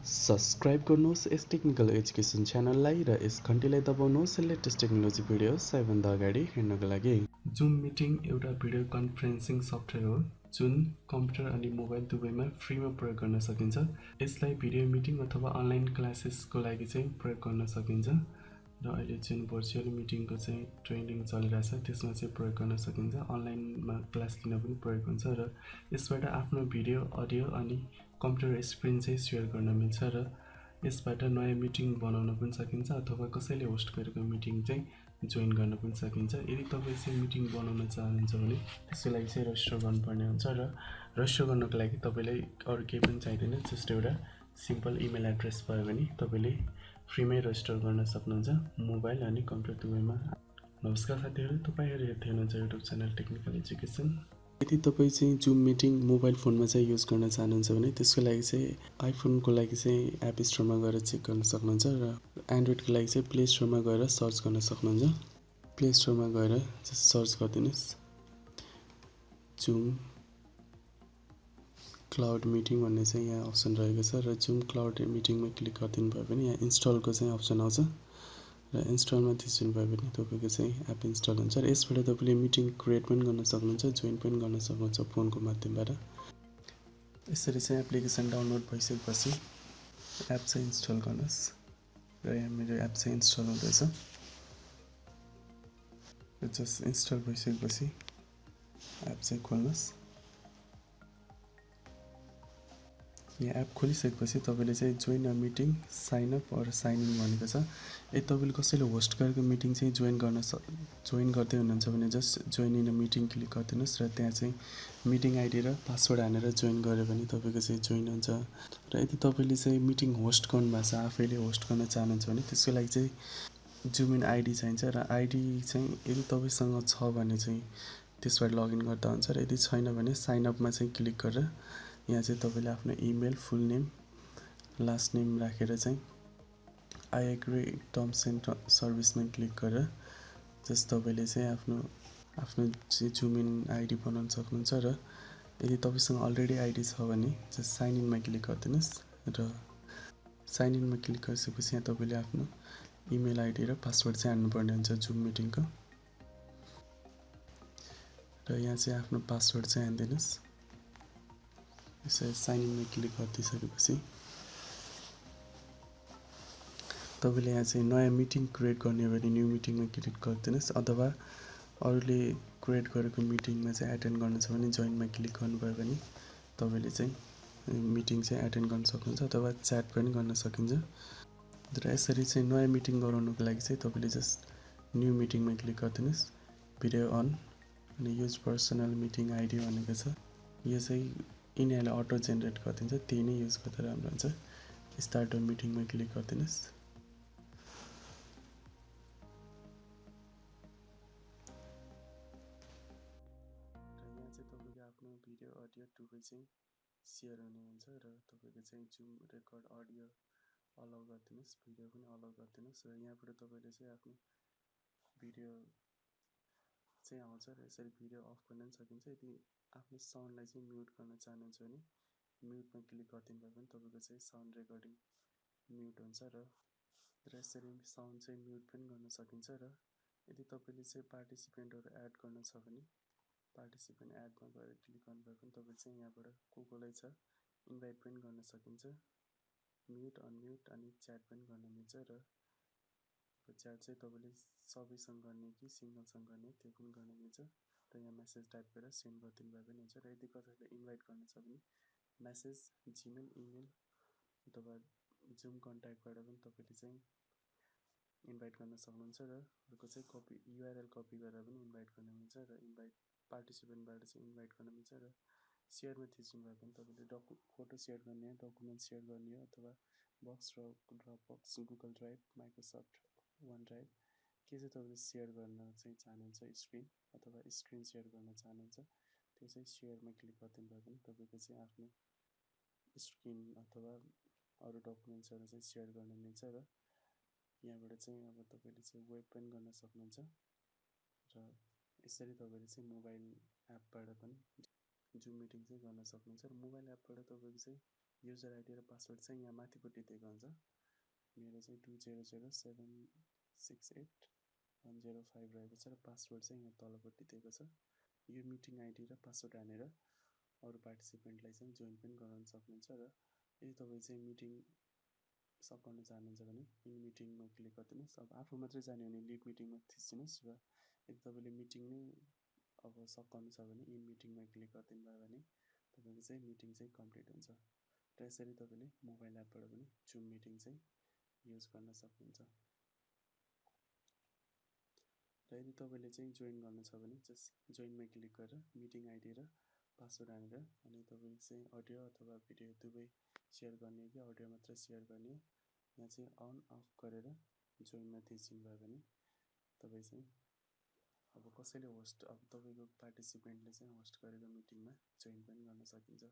Subscribe गर्नुहोस् यस technical education च्यानललाई र यस घन्टीलाई दबाउनुहोस् लेटेस्ट टेक्नोलोजी भिडियो सबैभन्दा अगाडि हेर्नको लागि। जुम मिटिङ एउटा भिडियो कन्फरेन्सिङ सफ्टवेयर हो जुन कम्प्युटर अनि मोबाइल दुवैमा फ्रीमा प्रयोग गर्न सकिन्छ। यसलाई भिडियो मिटिङ अथवा अनलाइन क्लासेसको लागि चाहिँ प्रयोग गर्न सकिन्छ र अहिले जुन भर्चुअल मिटिङको चाहिँ ट्रेन्डिङ चलिरहेछ त्यसमा चाहिँ प्रयोग गर्न सकिन्छ। अनलाइनमा क्लास लिन पनि प्रयोग हुन्छ र यसबाट आफ्नो भिडियो अडियो अनि कम्प्युटर स्क्रिन चाहिँ सेयर गर्न मिल्छ र यसबाट नयाँ मिटिङ बनाउन पनि सकिन्छ अथवा कसैले होस्ट गरेको मिटिङ चाहिँ जोइन गर्न पनि सकिन्छ। यदि तपाईँ चाहिँ मिटिङ बनाउन चाहनुहुन्छ भने त्यसको लागि चाहिँ रजिस्टर गर्नुपर्ने हुन्छ र रजिस्टर गर्नको लागि तपाईँलाई अरू केही पनि चाहिँदैन, जस्ट एउटा सिम्पल इमेल एड्रेस भयो भने तपाईँले फ्रीमै रजिस्टर गर्न सक्नुहुन्छ मोबाइल अनि कम्प्युटर दुवैमा। नमस्कार साथीहरू, तपाईँहरू हेर्दै हुनुहुन्छ युट्युब च्यानल टेक्निकल एजुकेसन। यदि तपाईँ चाहिँ जुम मिटिङ मोबाइल फोनमा चाहिँ युज गर्न चाहनुहुन्छ भने त्यसको लागि चाहिँ आइफोनको लागि चाहिँ एप स्टोरमा गएर चेक गर्न सक्नुहुन्छ र एन्ड्रोइडको लागि चाहिँ प्ले स्टोरमा गएर सर्च गर्न सक्नुहुन्छ। प्ले स्टोरमा गएर सर्च गरिदिनुहोस् जुम क्लाउड मिटिङ भन्ने चाहिँ यहाँ अप्सन रहेको छ र जुम क्लाउड मिटिङमा क्लिक गरिदिनु भयो भने यहाँ इन्स्टलको चाहिँ अप्सन आउँछ र इन्स्टलमा थिच्नु भयो भने तपाईँको चाहिँ एप इन्स्टल हुन्छ र यसबाट तपाईँले मिटिङ क्रिएट पनि गर्न सक्नुहुन्छ, जोइन पनि गर्न सक्नुहुन्छ फोनको माध्यमबाट। यसरी चाहिँ एप्लिकेसन डाउनलोड भइसकेपछि एप चाहिँ इन्स्टल गर्नुहोस् र यहाँ मेरो एप चाहिँ इन्स्टल हुँदैछ। जस्ट इन्स्टल भइसकेपछि एप चाहिँ खोल्नुहोस्। यहाँ एप खोलिसकेपछि तपाईँले चाहिँ join a meeting sign up or sign in भनेको छ। यदि तपाईँले कसैले होस्ट गरेको मिटिङ चाहिँ जोइन गर्दै हुनुहुन्छ भने just join in a meeting click गरिदिनुहोस् र त्यहाँ चाहिँ मिटिङ आइडी र पासवर्ड हानेर जोइन गऱ्यो भने तपाईँको चाहिँ जोइन हुन्छ। र यदि तपाईँले चाहिँ मिटिङ होस्ट गर्नुभएको छ, आफैले होस्ट गर्न चाहनुहुन्छ भने त्यसको लागि चाहिँ जुम इन आइडी चाहिन्छ र आइडी चाहिँ यदि तपाईँसँग छ भने चाहिँ त्यसबाट लगइन गर्दा हुन्छ र यदि छैन भने साइन अपमा चाहिँ क्लिक गरेर यहाँ चाहिँ तपाईँले आफ्नो email, full name, last name राखेर चाहिँ आई एग्री टर्म्स एन्ड सर्भिसमा क्लिक गरेर जस्ट तपाईँले चाहिँ आफ्नो चाहिँ जुम इन आइडी बनाउन सक्नुहुन्छ र यदि तपाईँसँग अलरेडी आइडी छ भने जस्ट साइन इनमा क्लिक गरिदिनुहोस् र साइन इनमा क्लिक गरिसकेपछि यहाँ तपाईँले आफ्नो इमेल आइडी र पासवर्ड चाहिँ हाल्नुपर्ने हुन्छ जुम मिटिङको र यहाँ चाहिँ आफ्नो पासवर्ड चाहिँ हालिदिनुहोस्। यसरी साइन इनमा क्लिक गरिदिइसकेपछि तपाईँले यहाँ चाहिँ नयाँ मिटिङ क्रिएट गर्ने हो भने न्यू मिटिङमा क्लिक गरिदिनुहोस् अथवा अरूले क्रिएट गरेको मिटिङमा चाहिँ एटेन्ड गर्नु छ भने जोइनमा क्लिक गर्नुभयो भने तपाईँले चाहिँ मिटिङ चाहिँ एटेन्ड गर्न सक्नुहुन्छ अथवा च्याट पनि गर्न सकिन्छ। र यसरी चाहिँ नयाँ मिटिङ गराउनुको लागि चाहिँ तपाईँले जस्ट न्यू मिटिङमा क्लिक गरिदिनुहोस्, भिडियो अन अनि युज पर्सनल मिटिङ आइडी भनेको छ। यो चाहिँ यिनीहरूले अटो जेनेरेट गरिदिन्छ, त्यही नै युज गर्दा राम्रो हुन्छ। स्टार्ट अ मिटिङमा क्लिक गरिदिनुहोस्। र यहाँ चाहिँ तपाईँको आफ्नो भिडियो अडियो दुवै चाहिँ सेयर हुने हुन्छ र तपाईँको चाहिँ जुम रेकर्ड अडियो अलाउ गरिदिनुहोस्, भिडियो पनि अलाउ गरिदिनुहोस् र यहाँबाट तपाईँले चाहिँ आफ्नो भिडियो चाहिँ आउँछ र यसरी भिडियो अफ गर्न पनि सकिन्छ। यदि आफ्नो साउन्डलाई चाहिँ म्युट गर्न चाहनुहुन्छ भने म्युटमा क्लिक गरिदिनु भयो भने तपाईँको चाहिँ साउन्ड रेकर्डिङ म्युट हुन्छ र यसरी साउन्ड चाहिँ म्युट पनि गर्न सकिन्छ। र यदि तपाईँले चाहिँ पार्टिसिपेन्टहरू एड गर्न छ भने पार्टिसिपेन्ट एडमा गएर क्लिक गर्नुभयो भने तपाईँले चाहिँ यहाँबाट कसलाई छ इन्भाइट पनि गर्न सकिन्छ, म्युट अनम्युट अनि च्याट पनि गर्न मिल्छ र च्याट चाहिँ तपाईँले सबैसँग गर्ने कि सिङ्गलसँग गर्ने त्यो पनि गर्न मिल्छ र यहाँ मेसेज टाइप गरेर सेन्ड गरिदिनु भयो भने हुन्छ। र यदि कसैलाई इन्भाइट गर्न छ भने मेसेज, जिमेल, इमेल अथवा जुम कन्ट्याक्टबाट पनि तपाईँले चाहिँ इन्भाइट गर्न सक्नुहुन्छ र अर्को चाहिँ कपी युआरएल कपी गरेर पनि इन्भाइट गर्न मिल्छ र इन्भाइट पार्टिसिपेन्टबाट चाहिँ इन्भाइट गर्न मिल्छ र सेयरमा थिच्नु भयो भने तपाईँले फोटो सेयर गर्ने, डकुमेन्ट सेयर गर्ने हो अथवा बक्स र Dropbox, Google drive, Microsoft one drive के चाहिँ तपाईँले सेयर गर्न चाहिँ चाहनुहुन्छ स्क्रिन अथवा स्क्रिन सेयर गर्न चाहनुहुन्छ त्यो चाहिँ सेयरमा क्लिक गरिदिनु भयो भने तपाईँको चाहिँ आफ्नो स्क्रिन अथवा अरू डकुमेन्ट्सहरू चाहिँ सेयर गर्न मिल्छ र यहाँबाट चाहिँ अब तपाईँले चाहिँ वेब पनि गर्न सक्नुहुन्छ र यसरी तपाईँले चाहिँ मोबाइल एपबाट पनि जुम मिटिङ चाहिँ गर्न सक्नुहुन्छ र मोबाइल एपबाट तपाईँको चाहिँ युजर आइडी र पासवर्ड चाहिँ यहाँ माथिपट्टि दिएको हुन्छ। मेरो चाहिँ 200768105105 रहेको छ र पासवर्ड चाहिँ यहाँ तलपट्टि दिएको छ। यो मिटिङ आइडी र पासवर्ड हानेर अरू पार्टिसिपेन्टलाई चाहिँ जोइन पनि गराउन सक्नुहुन्छ। र यदि तपाईँ चाहिँ मिटिङ सब गर्न चाहनुहुन्छ भने इन मिटिङमा क्लिक गरिदिनुहोस्। अब आफू मात्रै जाने भने लिड मिटिङमा थिच्दिनुहोस् र यदि तपाईँले मिटिङ नै अब सकाउनु छ भने इन मिटिङमा क्लिक गरिदिनु भयो भने तपाईँको चाहिँ मिटिङ चाहिँ कम्प्लिट हुन्छ। र यसरी तपाईँले मोबाइल एपबाट पनि जुम मिटिङ चाहिँ युज गर्न सक्नुहुन्छ। र यदि तपाईँले चाहिँ जोइन गर्नु छ भने जस्ट जोइनमा क्लिक गरेर मिटिङ आइडी र पासवर्ड हानेर अनि तपाईँले चाहिँ अडियो अथवा भिडियो दुवै सेयर गर्ने कि अडियो मात्र सेयर गर्ने यहाँ चाहिँ अन अफ गरेर जोइनमा थिचिनु भयो भने तपाईँ चाहिँ अब कसैले होस्ट अब तपाईँको पार्टिसिपेन्टले चाहिँ होस्ट गरेको मिटिङमा जोइन पनि गर्न सकिन्छ।